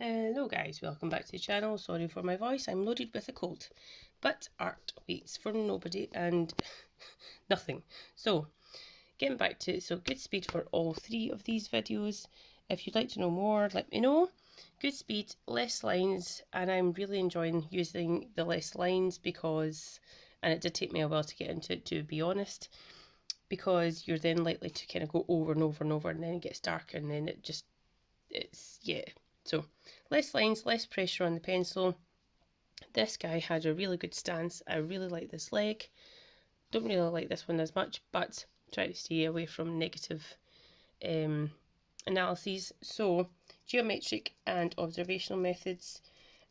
Hello guys, welcome back to the channel. Sorry for my voice, I'm loaded with a cold. But art waits for nobody and nothing. So, getting back to it, so good speed for all three of these videos. If you'd like to know more, let me know. Good speed, less lines, and I'm really enjoying using the less lines because, and it did take me a while to get into it, to be honest, because you're then likely to kind of go over and over and over, and then it gets darker, and then yeah. So less lines, less pressure on the pencil. This guy had a really good stance. I really like this leg. Don't really like this one as much, but try to stay away from negative analyses. So geometric and observational methods,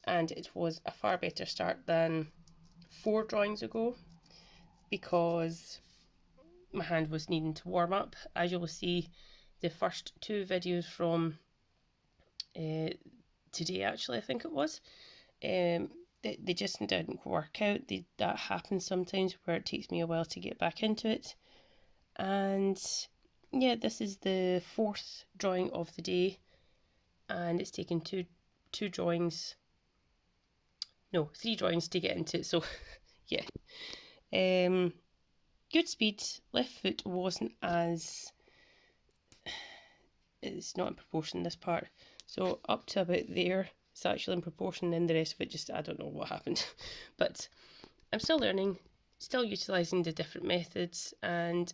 and it was a far better start than 4 drawings ago because my hand was needing to warm up. As you will see, the first 2 videos from today, actually, I think it was, they just didn't work out. That happens sometimes where it takes me a while to get back into it. And yeah, this is the 4th drawing of the day, and it's taken two drawings, no, 3 drawings to get into it. So yeah, good speed. Left foot wasn't as, it's not in proportion, this part. So up to about there, it's actually in proportion, then the rest of it just, I don't know what happened. But I'm still learning, still utilising the different methods, and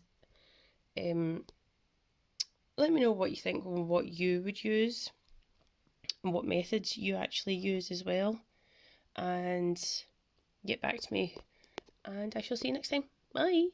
let me know what you think and what you would use and what methods you actually use as well, and get back to me, and I shall see you next time. Bye!